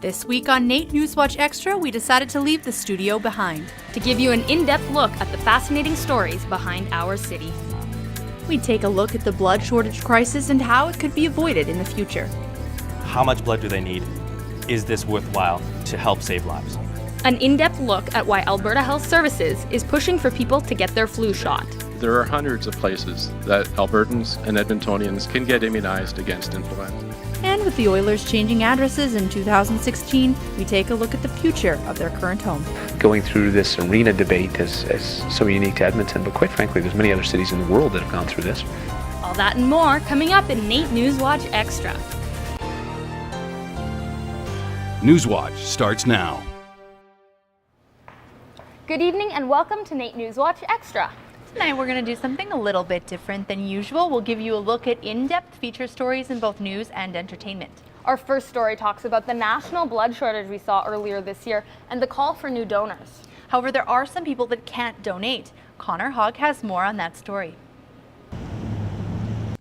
This week on NAIT NewsWatch Extra, we decided to leave the studio behind to give you an in-depth look at the fascinating stories behind our city. We take a look at the blood shortage crisis and how it could be avoided in the future. How much blood do they need? Is this worthwhile to help save lives? An in-depth look at why Alberta Health Services is pushing for people to get their flu shot. There are hundreds of places that Albertans and Edmontonians can get immunized against influenza. And with the Oilers changing addresses in 2016, we take a look at the future of their current home. Going through this arena debate is so unique to Edmonton, but quite frankly, there's many other cities in the world that have gone through this. All that and more coming up in NAIT NewsWatch Extra. NewsWatch starts now. Good evening and welcome to NAIT NewsWatch Extra. Tonight we're going to do something a little bit different than usual. We'll give you a look at in-depth feature stories in both news and entertainment. Our first story talks about the national blood shortage we saw earlier this year and the call for new donors. However, there are some people that can't donate. Connor Hogg has more on that story.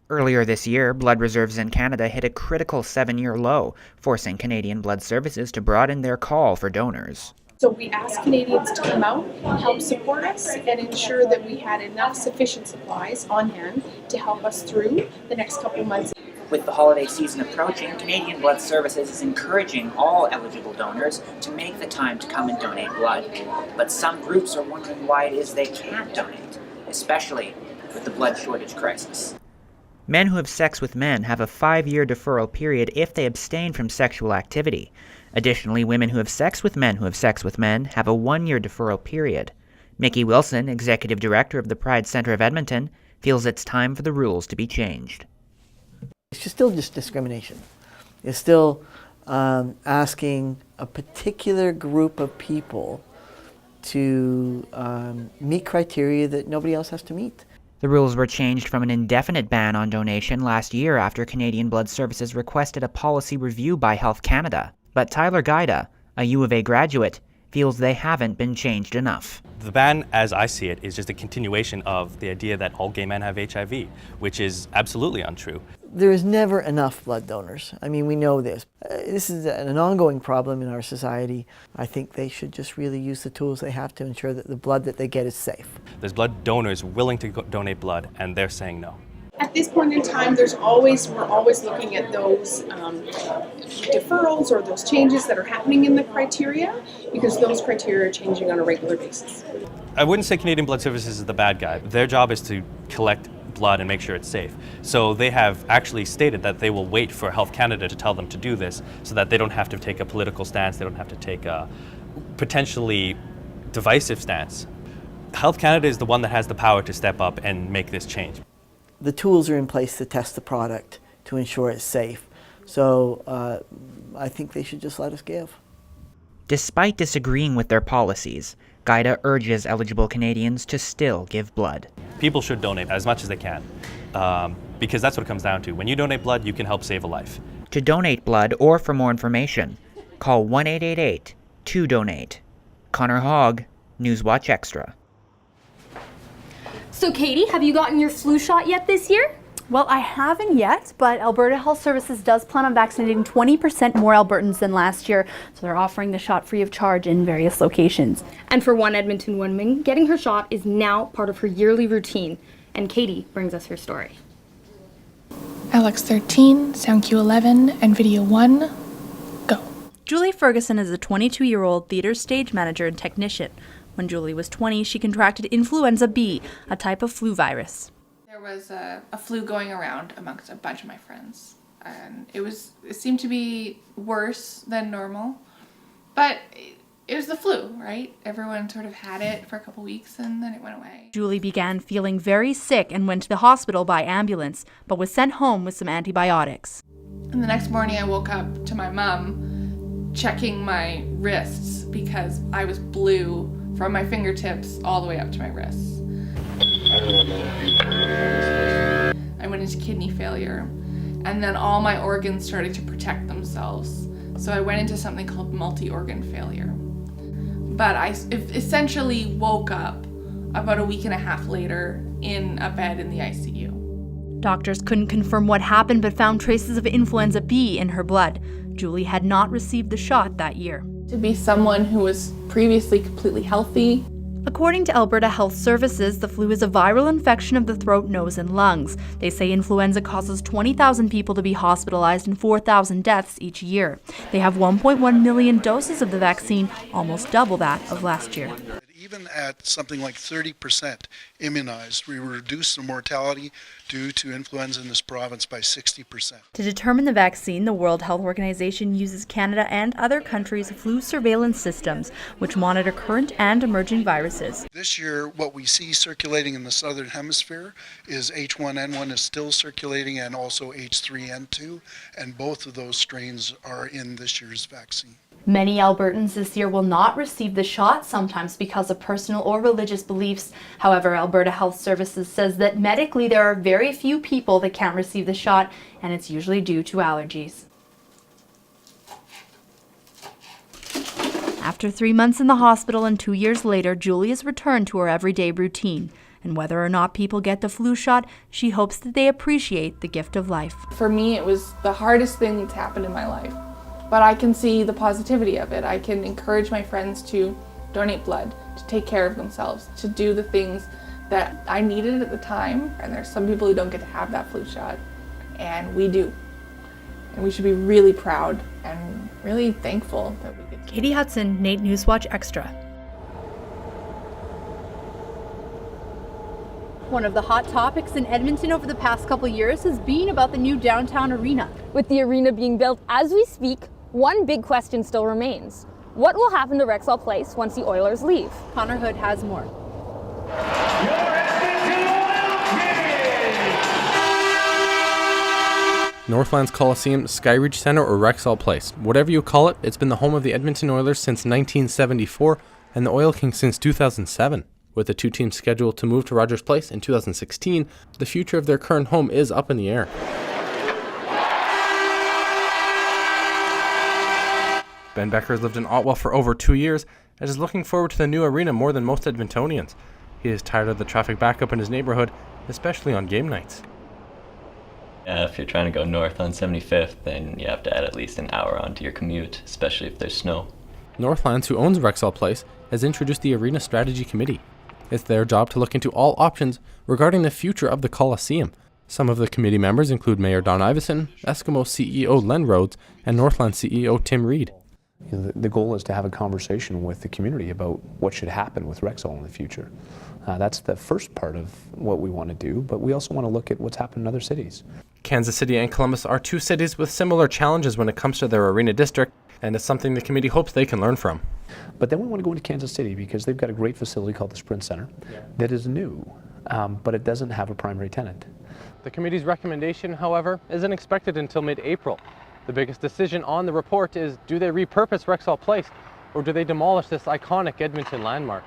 Earlier this year, blood reserves in Canada hit a critical 7-year low, forcing Canadian Blood Services to broaden their call for donors. So we asked Canadians to come out, help support us, and ensure that we had enough sufficient supplies on hand to help us through the next couple of months. With the holiday season approaching, Canadian Blood Services is encouraging all eligible donors to make the time to come and donate blood. But some groups are wondering why it is they can't donate, especially with the blood shortage crisis. Men who have sex with men have a 5-year deferral period if they abstain from sexual activity. Additionally, women who have sex with men have a 1-year deferral period. Mickey Wilson, Executive Director of the Pride Centre of Edmonton, feels it's time for the rules to be changed. It's still just discrimination. It's still asking a particular group of people to meet criteria that nobody else has to meet. The rules were changed from an indefinite ban on donation last year after Canadian Blood Services requested a policy review by Health Canada. But Tyler Gaida, a U of A graduate, feels they haven't been changed enough. The ban, as I see it, is just a continuation of the idea that all gay men have HIV, which is absolutely untrue. There is never enough blood donors. I mean, we know this. This is an ongoing problem in our society. I think they should just really use the tools they have to ensure that the blood that they get is safe. There's blood donors willing to donate blood, and they're saying no. At this point in time, we're always looking at those deferrals or those changes that are happening in the criteria, because those criteria are changing on a regular basis. I wouldn't say Canadian Blood Services is the bad guy. Their job is to collect blood and make sure it's safe. So they have actually stated that they will wait for Health Canada to tell them to do this so that they don't have to take a political stance, they don't have to take a potentially divisive stance. Health Canada is the one that has the power to step up and make this change. The tools are in place to test the product to ensure it's safe. So I think they should just let us give. Despite disagreeing with their policies, Gaida urges eligible Canadians to still give blood. People should donate as much as they can, because that's what it comes down to. When you donate blood, you can help save a life. To donate blood or for more information, call 1-888-2-DONATE. Connor Hogg, NewsWatch Extra. So Katie, have you gotten your flu shot yet this year? Well, I haven't yet, but Alberta Health Services does plan on vaccinating 20% more Albertans than last year, so they're offering the shot free of charge in various locations. And for one Edmonton woman, getting her shot is now part of her yearly routine. And Katie brings us her story. LX13, sound Q11, and video 1, go. Julie Ferguson is a 22-year-old theater stage manager and technician. When Julie was 20, she contracted influenza B, a type of flu virus. There was a flu going around amongst a bunch of my friends, and it seemed to be worse than normal, but it was the flu, right? Everyone sort of had it for a couple weeks and then it went away. Julie began feeling very sick and went to the hospital by ambulance, but was sent home with some antibiotics. And the next morning I woke up to my mom checking my wrists because I was blue from my fingertips all the way up to my wrists. I went into kidney failure, and then all my organs started to protect themselves. So I went into something called multi-organ failure. But I essentially woke up about a week and a half later in a bed in the ICU. Doctors couldn't confirm what happened but found traces of influenza B in her blood. Julie had not received the shot that year. To be someone who was previously completely healthy. According to Alberta Health Services, the flu is a viral infection of the throat, nose, and lungs. They say influenza causes 20,000 people to be hospitalized and 4,000 deaths each year. They have 1.1 million doses of the vaccine, almost double that of last year. Even at something like 30% immunized, we reduce the mortality due to influenza in this province by 60%. To determine the vaccine, the World Health Organization uses Canada and other countries' flu surveillance systems, which monitor current and emerging viruses. This year, what we see circulating in the southern hemisphere is H1N1 is still circulating, and also H3N2, and both of those strains are in this year's vaccine. Many Albertans this year will not receive the shot, sometimes because of personal or religious beliefs. However, Alberta Health Services says that medically there are very few people that can't receive the shot, and it's usually due to allergies. After 3 months in the hospital and 2 years later, Julie has returned to her everyday routine. And whether or not people get the flu shot, she hopes that they appreciate the gift of life. For me, it was the hardest thing that's happened in my life. But I can see the positivity of it. I can encourage my friends to donate blood, to take care of themselves, to do the things that I needed at the time. And there's some people who don't get to have that flu shot, and we do. And we should be really proud and really thankful that we get to. Katie Hudson, NAIT NewsWatch Extra. One of the hot topics in Edmonton over the past couple years has been about the new downtown arena. With the arena being built as we speak, one big question still remains. What will happen to Rexall Place once the Oilers leave? Connor Hood has more. Northlands Coliseum, Skyreach Centre, or Rexall Place. Whatever you call it, it's been the home of the Edmonton Oilers since 1974 and the Oil Kings since 2007. With the two teams scheduled to move to Rogers Place in 2016, the future of their current home is up in the air. Ben Becker has lived in Ottawa for over 2 years and is looking forward to the new arena more than most Edmontonians. He is tired of the traffic backup in his neighborhood, especially on game nights. If you're trying to go north on 75th, then you have to add at least an hour onto your commute, especially if there's snow. Northlands, who owns Rexall Place, has introduced the Arena Strategy Committee. It's their job to look into all options regarding the future of the Coliseum. Some of the committee members include Mayor Don Iveson, Eskimo CEO Len Rhodes, and Northland CEO Tim Reed. The goal is to have a conversation with the community about what should happen with Rexall in the future. That's the first part of what we want to do, but we also want to look at what's happened in other cities. Kansas City and Columbus are two cities with similar challenges when it comes to their arena district, and it's something the committee hopes they can learn from. But then we want to go into Kansas City because they've got a great facility called the Sprint Center that is new, but it doesn't have a primary tenant. The committee's recommendation, however, isn't expected until mid-April. The biggest decision on the report is, do they repurpose Rexall Place, or do they demolish this iconic Edmonton landmark?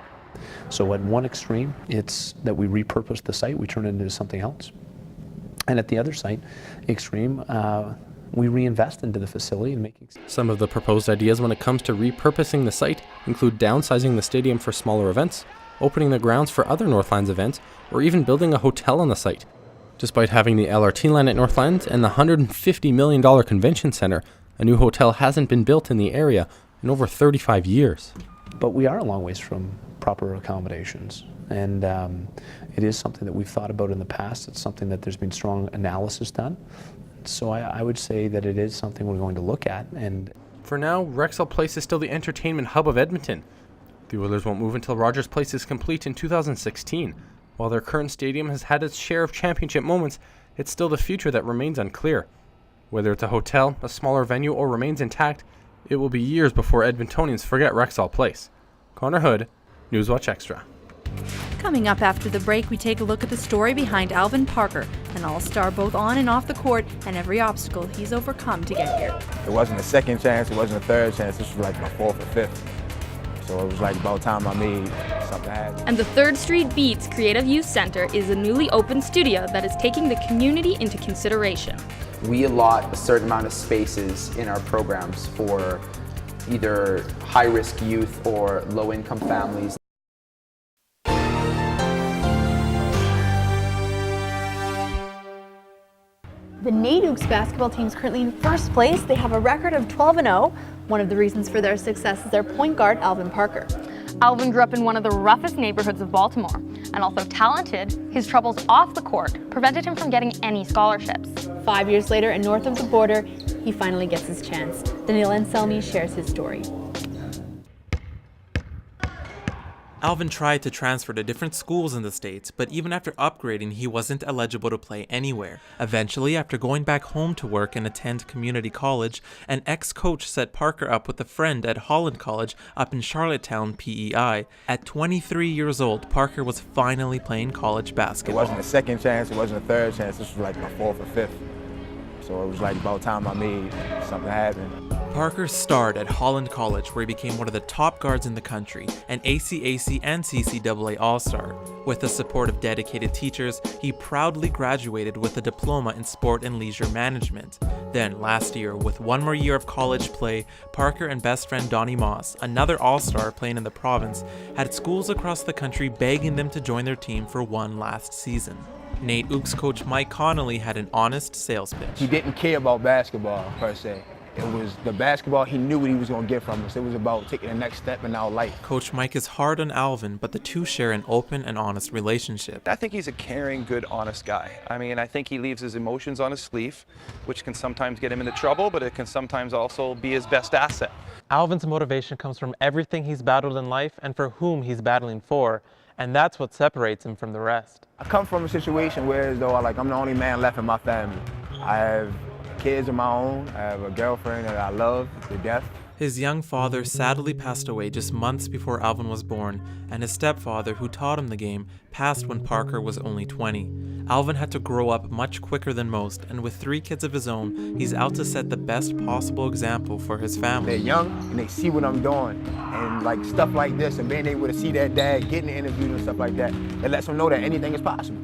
So at one extreme, it's that we repurpose the site, we turn it into something else. And at the other site, extreme, we reinvest into the facility and make it. Some of the proposed ideas when it comes to repurposing the site include downsizing the stadium for smaller events, opening the grounds for other Northlands events, or even building a hotel on the site. Despite having the LRT line at Northlands and the $150 million convention center, a new hotel hasn't been built in the area in over 35 years. But we are a long ways from proper accommodations, and it is something that we've thought about in the past. It's something that there's been strong analysis done. So I would say that it is something we're going to look at. And for now, Rexall Place is still the entertainment hub of Edmonton. The Oilers won't move until Rogers Place is complete in 2016. While their current stadium has had its share of championship moments, it's still the future that remains unclear. Whether it's a hotel, a smaller venue, or remains intact, it will be years before Edmontonians forget Rexall Place. Connor Hood, Newswatch Extra. Coming up after the break, we take a look at the story behind Alvin Parker, an all-star both on and off the court, and every obstacle he's overcome to get here. It wasn't a second chance, it wasn't a third chance, this was like my fourth or fifth. So it was like about time I made something happen. And the 3rd Street Beats Creative Youth Center is a newly opened studio that is taking the community into consideration. We allot a certain amount of spaces in our programs for either high-risk youth or low-income families. The NAIT Ooks basketball team is currently in first place. They have a record of 12-0. One of the reasons for their success is their point guard, Alvin Parker. Alvin grew up in one of the roughest neighborhoods of Baltimore, and although talented, his troubles off the court prevented him from getting any scholarships. 5 years later and north of the border, he finally gets his chance. Daniil Anselmi shares his story. Alvin tried to transfer to different schools in the States, but even after upgrading, he wasn't eligible to play anywhere. Eventually, after going back home to work and attend community college, an ex-coach set Parker up with a friend at Holland College up in Charlottetown, PEI. At 23 years old, Parker was finally playing college basketball. It wasn't a second chance, it wasn't a third chance, this was like my fourth or fifth. So it was like about time I made something happen. Parker starred at Holland College, where he became one of the top guards in the country, an ACAC and CCAA All-Star. With the support of dedicated teachers, he proudly graduated with a diploma in sport and leisure management. Then, last year, with one more year of college play, Parker and best friend Donnie Moss, another All-Star playing in the province, had schools across the country begging them to join their team for one last season. NAIT Ooks coach Mike Connolly had an honest sales pitch. He didn't care about basketball, per se. It was the basketball, he knew what he was going to get from us. It was about taking the next step in our life. Coach Mike is hard on Alvin, but the two share an open and honest relationship. I think he's a caring, good, honest guy. I mean, I think he leaves his emotions on his sleeve, which can sometimes get him into trouble, but it can sometimes also be his best asset. Alvin's motivation comes from everything he's battled in life and for whom he's battling for, and that's what separates him from the rest. I come from a situation where as though I'm the only man left in my family. I have kids of my own. I have a girlfriend that I love to death. His young father sadly passed away just months before Alvin was born, and his stepfather, who taught him the game, passed when Parker was only 20. Alvin had to grow up much quicker than most, and with 3 kids of his own, he's out to set the best possible example for his family. They're young and they see what I'm doing, and like stuff like this, and being able to see that dad getting interviewed and stuff like that, it lets them know that anything is possible.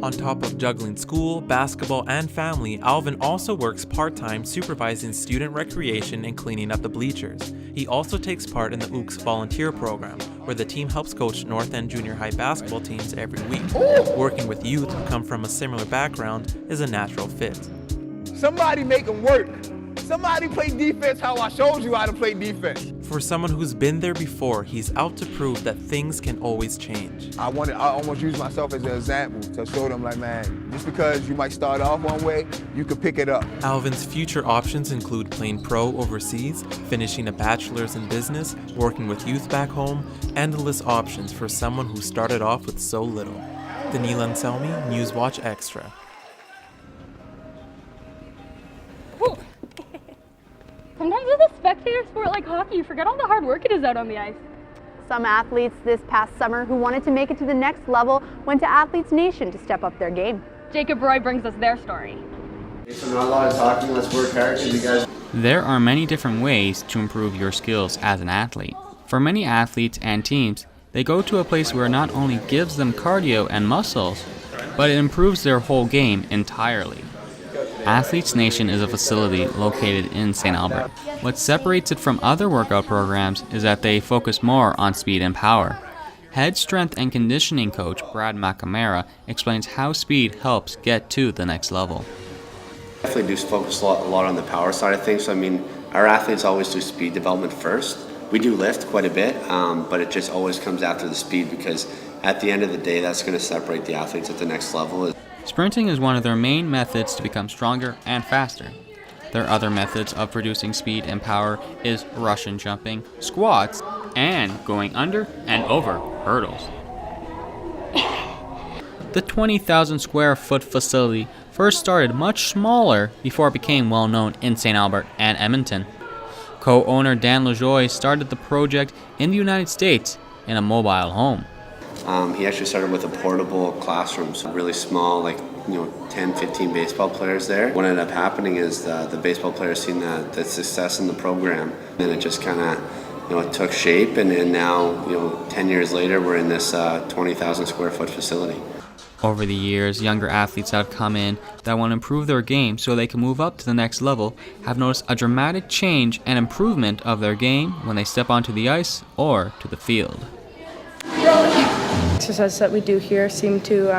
On top of juggling school, basketball, and family, Alvin also works part-time supervising student recreation and cleaning up the bleachers. He also takes part in the Ooks volunteer program, where the team helps coach North End junior high basketball teams every week. Working with youth who come from a similar background is a natural fit. Somebody make them work. Somebody play defense how I showed you how to play defense. For someone who's been there before, he's out to prove that things can always change. I almost use myself as an example to show them, like, man, just because you might start off one way, you could pick it up. Alvin's future options include playing pro overseas, finishing a bachelor's in business, working with youth back home, endless options for someone who started off with so little. Daniil Anselmi, NewsWatch Extra. Sometimes with a spectator sport like hockey, you forget all the hard work it is out on the ice. Some athletes this past summer who wanted to make it to the next level went to Athletes Nation to step up their game. Jacob Roy brings us their story. So not a lot of talking, let's work hard, you guys. There are many different ways to improve your skills as an athlete. For many athletes and teams, they go to a place where it not only gives them cardio and muscles, but it improves their whole game entirely. Athletes Nation is a facility located in St. Albert. What separates it from other workout programs is that they focus more on speed and power. Head strength and conditioning coach Brad McNamara explains how speed helps get to the next level. Definitely do focus a lot on the power side of things. So, I mean, our athletes always do speed development first. We do lift quite a bit, but it just always comes after the speed because at the end of the day, that's going to separate the athletes at the next level. Sprinting is one of their main methods to become stronger and faster. Their other methods of producing speed and power is Russian jumping, squats, and going under and over hurdles. The 20,000 square foot facility first started much smaller before it became well known in St. Albert and Edmonton. Co-owner Dan LaJoie started the project in the United States in a mobile home. He actually started with a portable classroom, so really small, like 10, 15 baseball players there. What ended up happening is the baseball players seen the success in the program, and it just kind of it took shape, and now 10 years later we're in this 20,000 square foot facility. Over the years, younger athletes that have come in that want to improve their game so they can move up to the next level have noticed a dramatic change and improvement of their game when they step onto the ice or to the field. Exercises that we do here seem to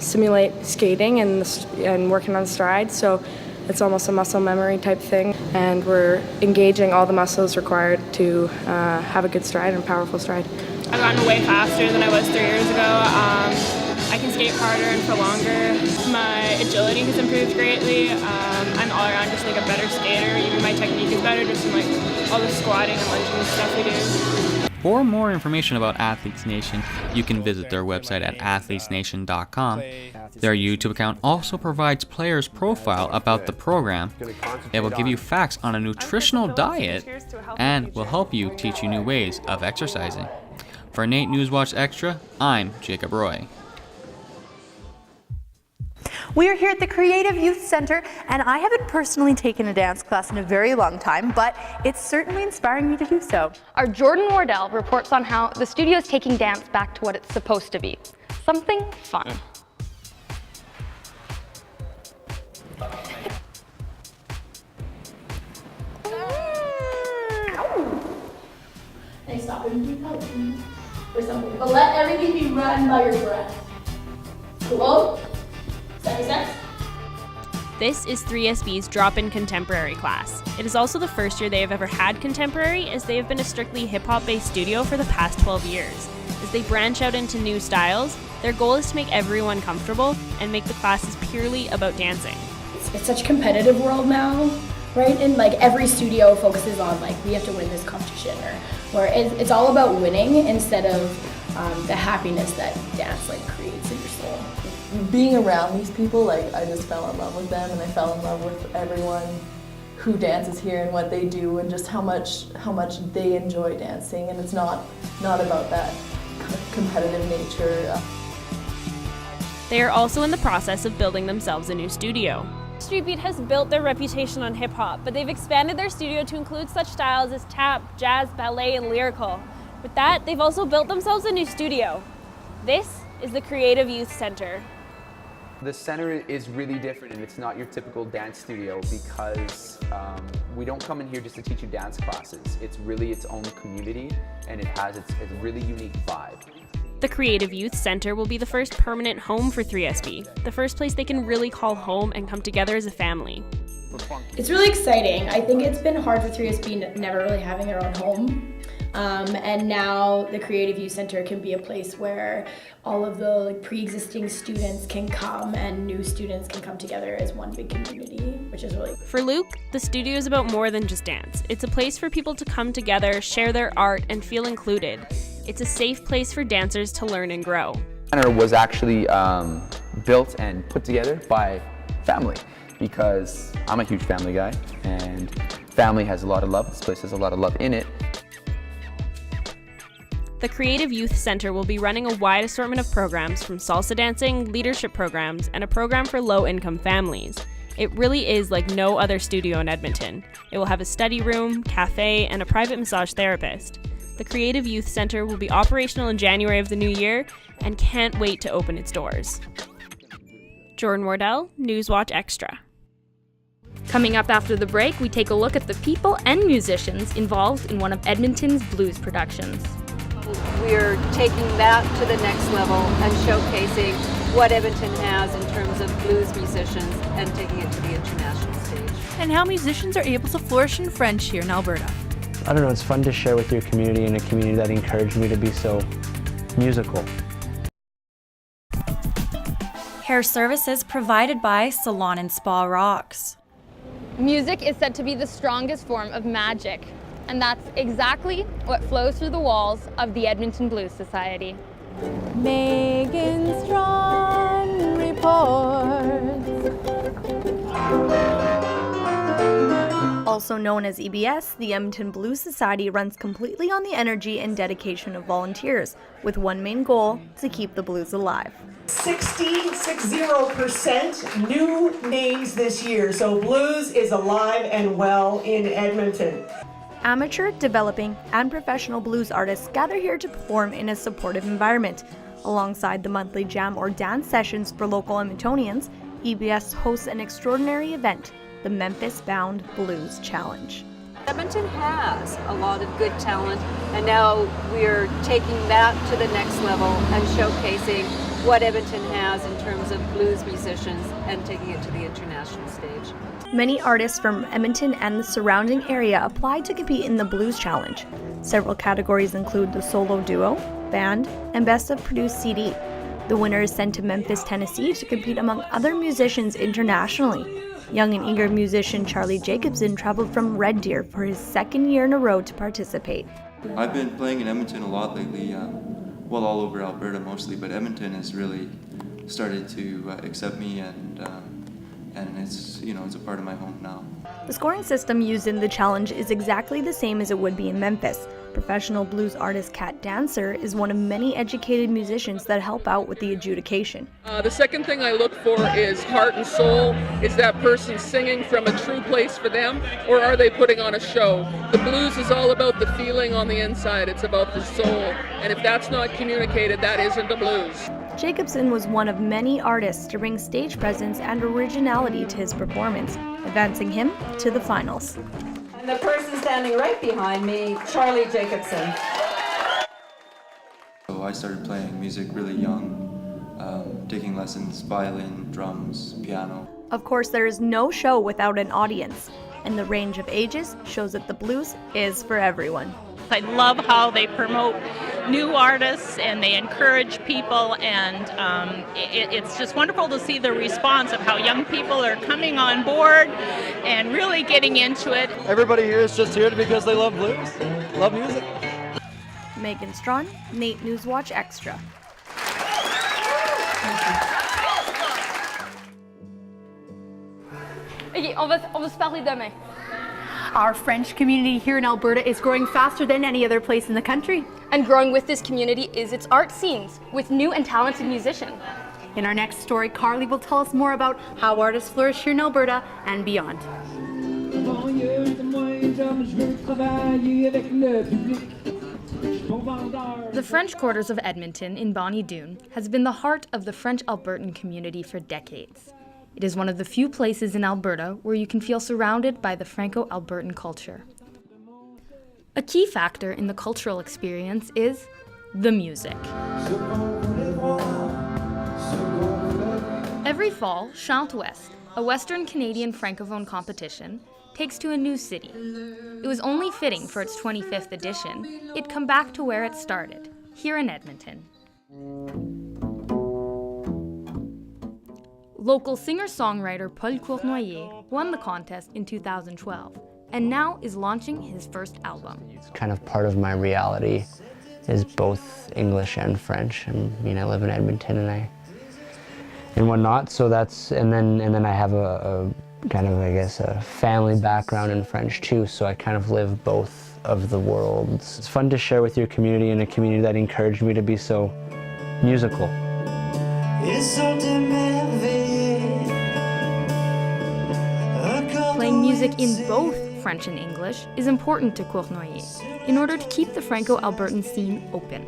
simulate skating and working on strides. So it's almost a muscle memory type thing, and we're engaging all the muscles required to have a good stride and powerful stride. I've gotten way faster than I was 3 years ago. I can skate harder and for longer. My agility has improved greatly. I'm all around just like a better skater. Even my technique is better just from like all the squatting and lunging and stuff we do. For more information about Athletes Nation, you can visit their website at athletesnation.com. Their YouTube account also provides players' profile about the program. It will give you facts on a nutritional diet and will help you teach you new ways of exercising. For NAIT NewsWatch Extra, I'm Jacob Roy. We are here at the Creative Youth Center, and I haven't personally taken a dance class in a very long time, but it's certainly inspiring me to do so. Our Jordan Wardell reports on how the studio is taking dance back to what it's supposed to be, something fun. They stop and do something or something, but let everything be run by your breath. Cool? Sex. This is 3SB's drop-in contemporary class. It is also the first year they have ever had contemporary, as they have been a strictly hip-hop based studio for the past 12 years. As they branch out into new styles, their goal is to make everyone comfortable and make the classes purely about dancing. It's such a competitive world now, right? And like every studio focuses on like we have to win this competition, or it's all about winning instead of the happiness that dance like creates in your soul. Being around these people, like I just fell in love with them, and I fell in love with everyone who dances here and what they do, and just how much they enjoy dancing. And it's not about that competitive nature. They are also in the process of building themselves a new studio. Street Beat has built their reputation on hip-hop, but they've expanded their studio to include such styles as tap, jazz, ballet, and lyrical. With that, they've also built themselves a new studio. This is the Creative Youth Center. The center is really different, and it's not your typical dance studio because we don't come in here just to teach you dance classes. It's really its own community, and it has its really unique vibe. The Creative Youth Center will be the first permanent home for 3SB, the first place they can really call home and come together as a family. It's really exciting. I think it's been hard for 3SB never really having their own home. And now the Creative Youth Center can be a place where all of the pre-existing students can come and new students can come together as one big community, which is really... For Luke, the studio is about more than just dance. It's a place for people to come together, share their art, and feel included. It's a safe place for dancers to learn and grow. The center was actually built and put together by family because I'm a huge family guy, and family has a lot of love. This place has a lot of love in it. The Creative Youth Center will be running a wide assortment of programs from salsa dancing, leadership programs, and a program for low-income families. It really is like no other studio in Edmonton. It will have a study room, cafe, and a private massage therapist. The Creative Youth Center will be operational in January of the new year and can't wait to open its doors. Jordan Wardell, NewsWatch Extra. Coming up after the break, we take a look at the people and musicians involved in one of Edmonton's blues productions. We're taking that to the next level and showcasing what Edmonton has in terms of blues musicians and taking it to the international stage. And how musicians are able to flourish in French here in Alberta. I don't know, it's fun to share with your community and a community that encouraged me to be so musical. Hair services provided by Salon and Spa Rocks. Music is said to be the strongest form of magic, and that's exactly what flows through the walls of the Edmonton Blues Society. Megan Strong reports. Also known as EBS, the Edmonton Blues Society runs completely on the energy and dedication of volunteers, with one main goal: to keep the blues alive. 60% new names this year, so blues is alive and well in Edmonton. Amateur, developing, and professional blues artists gather here to perform in a supportive environment. Alongside the monthly jam or dance sessions for local Edmontonians, EBS hosts an extraordinary event, the Memphis-bound Blues Challenge. Edmonton has a lot of good talent, and now we're taking that to the next level and showcasing what Edmonton has in terms of blues musicians and taking it to the international stage. Many artists from Edmonton and the surrounding area applied to compete in the Blues Challenge. Several categories include the solo duo, band, and best of produced CD. The winner is sent to Memphis, Tennessee to compete among other musicians internationally. Young and eager musician Charlie Jacobson traveled from Red Deer for his second year in a row to participate. I've been playing in Edmonton a lot lately, well, all over Alberta mostly, but Edmonton has really started to accept me, and it's, it's a part of my home now. The scoring system used in the challenge is exactly the same as it would be in Memphis. Professional blues artist Kat Dancer is one of many educated musicians that help out with the adjudication. The second thing I look for is heart and soul. Is that person singing from a true place for them, or are they putting on a show? The blues is all about the feeling on the inside. It's about the soul. And if that's not communicated, that isn't a blues. Jacobson was one of many artists to bring stage presence and originality to his performance, advancing him to the finals. And the person standing right behind me, Charlie Jacobson. So I started playing music really young, taking lessons, violin, drums, piano. Of course, there is no show without an audience, and the range of ages shows that the blues is for everyone. I love how they promote new artists and they encourage people, and it's just wonderful to see the response of how young people are coming on board and really getting into it. Everybody here is just here because they love blues, love music. Megan Strawn, NAIT NewsWatch Extra. Okay, on va se parler demain. Our French community here in Alberta is growing faster than any other place in the country. And growing with this community is its art scenes, with new and talented musicians. In our next story, Carly will tell us more about how artists flourish here in Alberta and beyond. The French Quarters of Edmonton in Bonnie Doon has been the heart of the French Albertan community for decades. It is one of the few places in Alberta where you can feel surrounded by the Franco-Albertan culture. A key factor in the cultural experience is the music. Every fall, Chante West, a Western Canadian Francophone competition, takes to a new city. It was only fitting for its 25th edition it'd come back to where it started, here in Edmonton. Local singer-songwriter Paul Cournoyer won the contest in 2012 and now is launching his first album. Kind of part of my reality is both English and French. I mean, I live in Edmonton and whatnot, so that's, and then I have a kind of, I guess, a family background in French too, so I kind of live both of the worlds. It's fun to share with your community and a community that encouraged me to be so musical. Playing music in both French and English is important to Cournoyer in order to keep the Franco-Albertan scene open.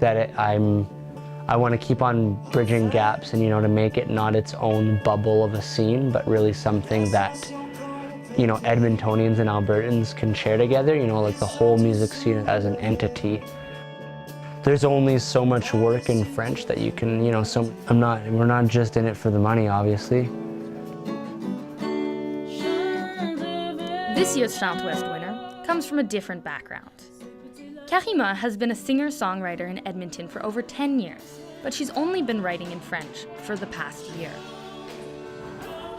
That I want to keep on bridging gaps and, to make it not its own bubble of a scene, but really something that, Edmontonians and Albertans can share together, like the whole music scene as an entity. There's only so much work in French that you can, we're not just in it for the money, obviously. This year's Chante West winner comes from a different background. Karima has been a singer-songwriter in Edmonton for over 10 years, but she's only been writing in French for the past year.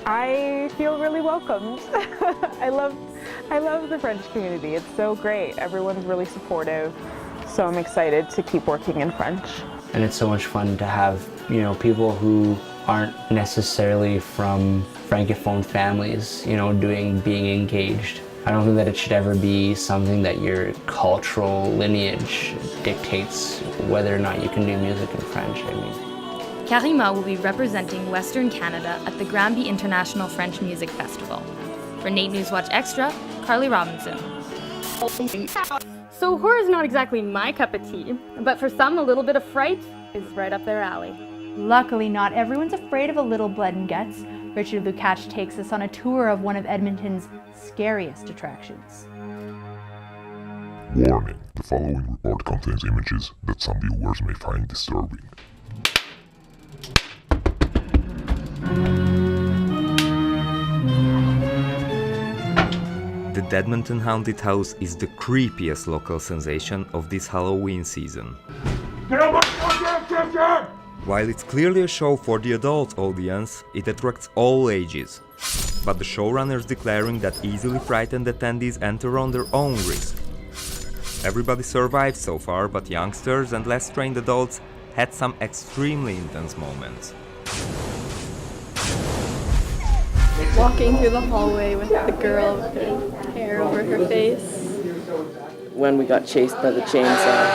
I feel really welcomed. I love the French community. It's so great. Everyone's really supportive. So I'm excited to keep working in French. And it's so much fun to have, people who aren't necessarily from Francophone families, being engaged. I don't think that it should ever be something that your cultural lineage dictates whether or not you can do music in French, Karima will be representing Western Canada at the Granby International French Music Festival. For NAIT NewsWatch Extra, Carly Robinson. So horror is not exactly my cup of tea, but for some, a little bit of fright is right up their alley. Luckily, not everyone's afraid of a little blood and guts. Richard Lukacs takes us on a tour of one of Edmonton's scariest attractions. Warning, the following report contains images that some viewers may find disturbing. but Edmonton Haunted House is the creepiest local sensation of this Halloween season. While it's clearly a show for the adult audience, it attracts all ages. But the showrunners declaring that easily frightened attendees enter on their own risk. Everybody survived so far, but youngsters and less trained adults had some extremely intense moments. Walking through the hallway with the girl with her hair over her face. When we got chased by the chainsaw.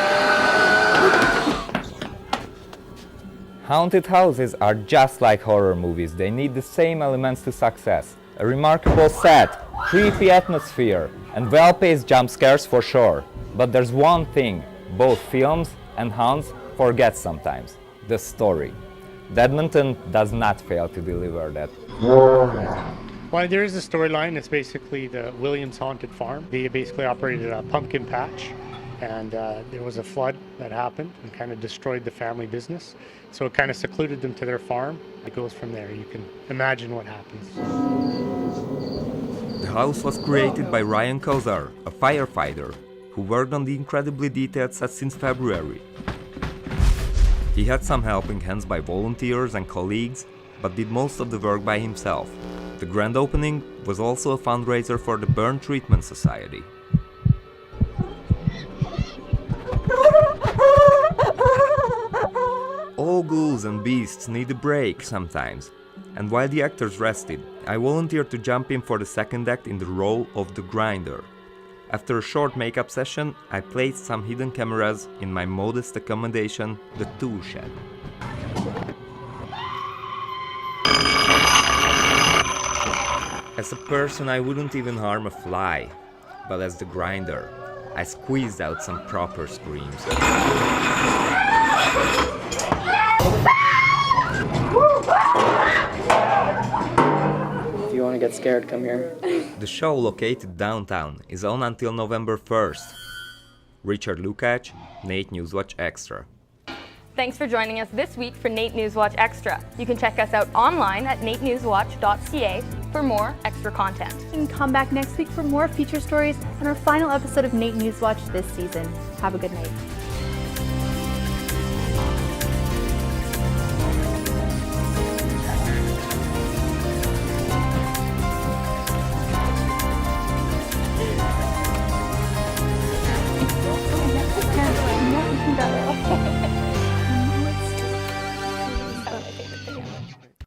Haunted houses are just like horror movies. They need the same elements to success. A remarkable set, creepy atmosphere, and well-paced jump scares for sure. But there's one thing both films and haunts forget sometimes: the story. Edmonton does not fail to deliver that. Well, there is a storyline. It's basically the Williams Haunted Farm. They basically operated a pumpkin patch, and there was a flood that happened and kind of destroyed the family business. So it kind of secluded them to their farm. It goes from there. You can imagine what happens. The house was created by Ryan Kozar, a firefighter who worked on the incredibly detailed set since February. He had some helping hands by volunteers and colleagues, but did most of the work by himself. The grand opening was also a fundraiser for the Burn Treatment Society. All ghouls and beasts need a break sometimes, and while the actors rested, I volunteered to jump in for the second act in the role of the Grinder. After a short makeup session, I placed some hidden cameras in my modest accommodation, the tool shed. As a person, I wouldn't even harm a fly, but as the Grinder, I squeezed out some proper screams. If you want to get scared, come here. The show, located downtown, is on until November 1st. Richard Lukács, NAIT NewsWatch Extra. Thanks for joining us this week for NAIT NewsWatch Extra. You can check us out online at naitnewswatch.ca for more extra content. You can come back next week for more feature stories and our final episode of NAIT NewsWatch this season. Have a good night.